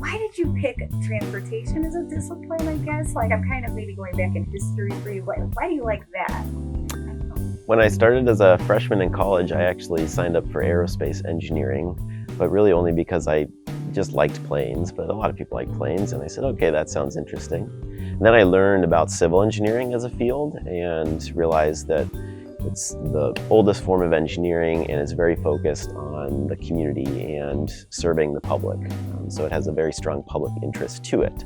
why did you pick transportation as a discipline, I guess? Like, I'm kind of maybe going back in history for you. Why do you like that? When I started as a freshman in college, I actually signed up for aerospace engineering, but really only because I just liked planes, but a lot of people like planes, and I said, okay, that sounds interesting. And then I learned about civil engineering as a field and realized that it's the oldest form of engineering and is very focused on the community and serving the public. So it has a very strong public interest to it.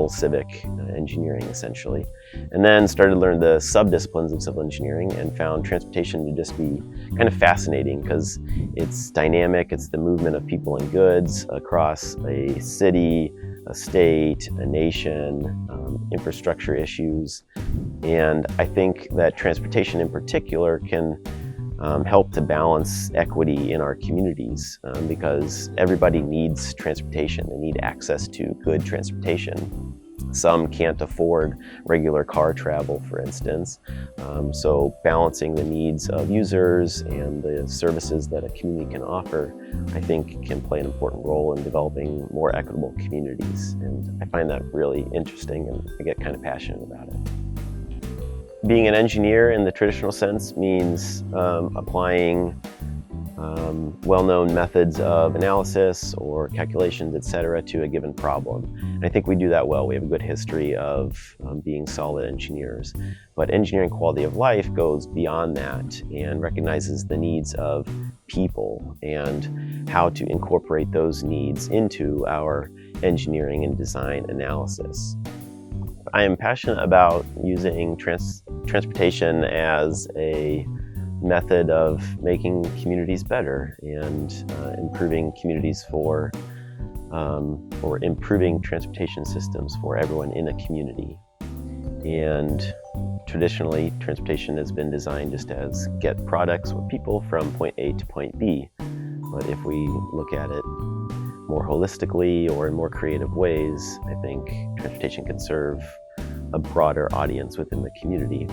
Civic engineering, essentially. And then started to learn the subdisciplines of civil engineering and found transportation to just be kind of fascinating because it's dynamic, it's the movement of people and goods across a city, a state, a nation, infrastructure issues. And I think that transportation in particular can help to balance equity in our communities because everybody needs transportation. They need access to good transportation. Some can't afford regular car travel, for instance. So balancing the needs of users and the services that a community can offer, I think can play an important role in developing more equitable communities. And I find that really interesting and I get kind of passionate about it. Being an engineer in the traditional sense means applying well-known methods of analysis or calculations, etc., to a given problem. And I think we do that well. We have a good history of being solid engineers. But engineering quality of life goes beyond that and recognizes the needs of people and how to incorporate those needs into our engineering and design analysis. I am passionate about using transportation as a method of making communities better and improving communities or improving transportation systems for everyone in a community. And traditionally, transportation has been designed just as get products or people from point A to point B. But if we look at it more holistically or in more creative ways, I think transportation can serve a broader audience within the community.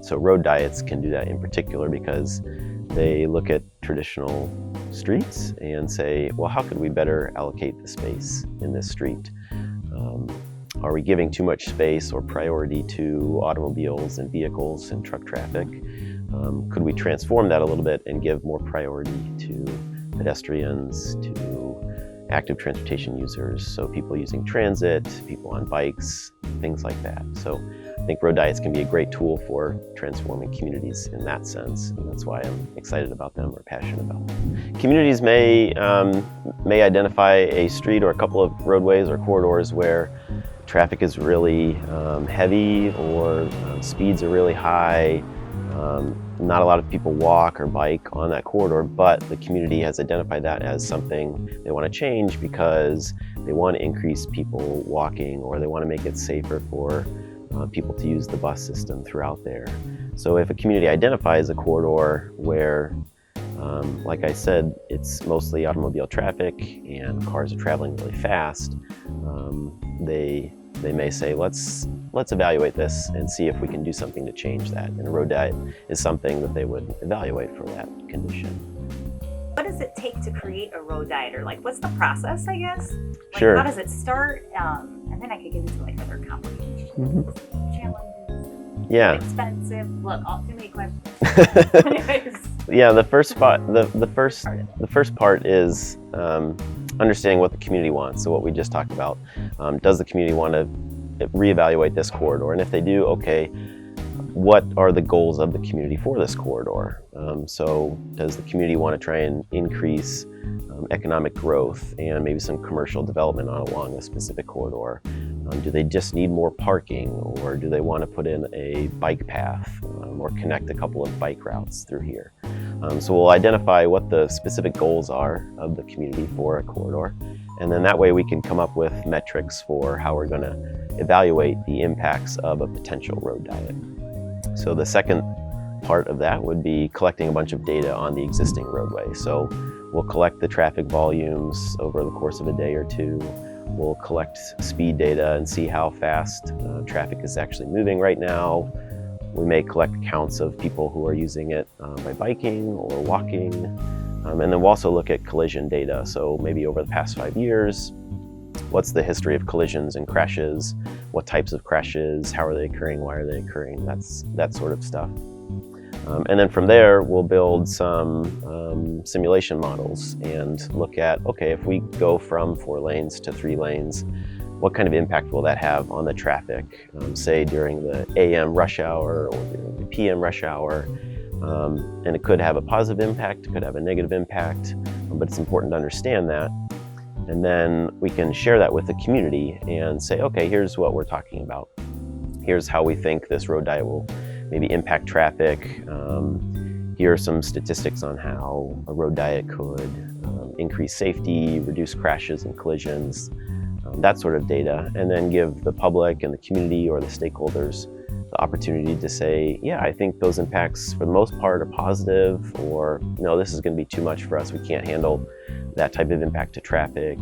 So road diets can do that in particular because they look at traditional streets and say, well, how could we better allocate the space in this street? Are we giving too much space or priority to automobiles and vehicles and truck traffic? Could we transform that a little bit and give more priority to pedestrians, to active transportation users, so people using transit, people on bikes, things like that. So I think road diets can be a great tool for transforming communities in that sense, and that's why I'm excited about them or passionate about them. Communities may identify a street or a couple of roadways or corridors where traffic is really heavy or speeds are really high. Not a lot of people walk or bike on that corridor, but the community has identified that as something they want to change because they want to increase people walking or they want to make it safer for people to use the bus system throughout there. So if a community identifies a corridor where, like I said, it's mostly automobile traffic and cars are traveling really fast, they may say, let's evaluate this and see if we can do something to change that. And a road diet is something that they would evaluate for that condition. What does it take to create a road diet, or like what's the process, I guess? Like, sure. How does it start? And then I could get into like other complications, challenges. Yeah. Expensive. Look, too many questions. Yeah, the first part is understanding what the community wants. So what we just talked about. Does the community want to reevaluate this corridor? And if they do, okay, what are the goals of the community for this corridor? So does the community want to try and increase economic growth and maybe some commercial development along a specific corridor? Do they just need more parking, or do they want to put in a bike path or connect a couple of bike routes through here? So we'll identify what the specific goals are of the community for a corridor, and then that way we can come up with metrics for how we're going to evaluate the impacts of a potential road diet. So the second part of that would be collecting a bunch of data on the existing roadway. So we'll collect the traffic volumes over the course of a day or two. We'll collect speed data and see how fast traffic is actually moving right now. We may collect counts of people who are using it by biking or walking. And then we'll also look at collision data. So maybe over the past 5 years, what's the history of collisions and crashes? What types of crashes? How are they occurring? Why are they occurring? That sort of stuff. And then from there, we'll build some simulation models and look at, okay, if we go from 4 lanes to 3 lanes, what kind of impact will that have on the traffic, say during the AM rush hour or during the PM rush hour? And it could have a positive impact, it could have a negative impact, but it's important to understand that. And then we can share that with the community and say, okay, here's what we're talking about. Here's how we think this road diet will maybe impact traffic. Here are some statistics on how a road diet could increase safety, reduce crashes and collisions, that sort of data, and then give the public and the community or the stakeholders the opportunity to say, yeah, I think those impacts for the most part are positive, or no, this is going to be too much for us. We can't handle that type of impact to traffic.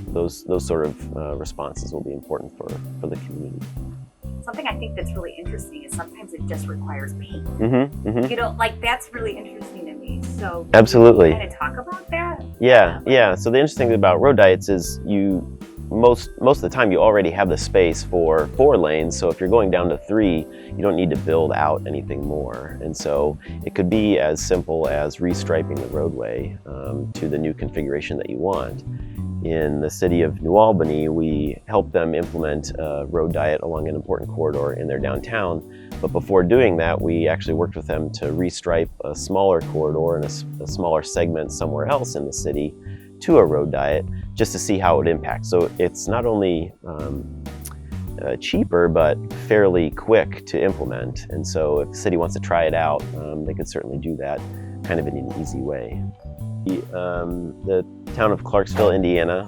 Those sort of responses will be important for the community. Something I think that's really interesting is sometimes it just requires paint. You know, like that's really interesting to me. So absolutely. Can you kind of talk about that? Yeah. So the interesting thing about road diets is most of the time you already have the space for 4 lanes. So if you're going down to 3, you don't need to build out anything more. And so it could be as simple as restriping the roadway to the new configuration that you want. In the city of New Albany, we helped them implement a road diet along an important corridor in their downtown. But before doing that, we actually worked with them to restripe a smaller corridor and a smaller segment somewhere else in the city to a road diet, just to see how it would impact. So it's not only cheaper, but fairly quick to implement. And so if the city wants to try it out, they could certainly do that kind of in an easy way. The town of Clarksville, Indiana,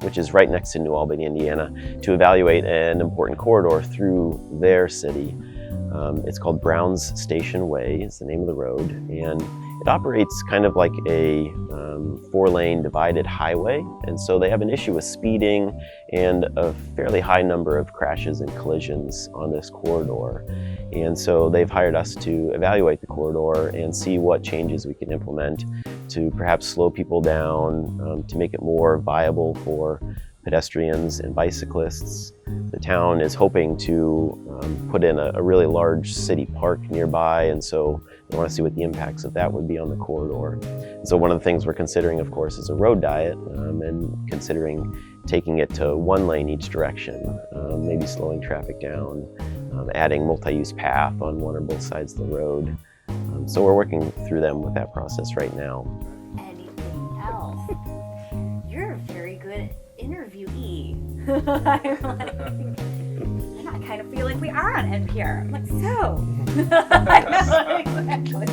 which is right next to New Albany, Indiana, to evaluate an important corridor through their city. It's called Brown's Station Way, is the name of the road, and it operates kind of like a 4-lane divided highway, and so they have an issue with speeding and a fairly high number of crashes and collisions on this corridor. And so they've hired us to evaluate the corridor and see what changes we can implement to perhaps slow people down, to make it more viable for pedestrians and bicyclists. The town is hoping to put in a really large city park nearby, and so they want to see what the impacts of that would be on the corridor. And so one of the things we're considering, of course, is a road diet, and considering taking it to 1 lane each direction, maybe slowing traffic down, adding multi-use path on one or both sides of the road. So we're working through them with that process right now. Anything else? You're a very good interviewee. I kind of feel like we are on NPR. I'm like, so. I know, exactly.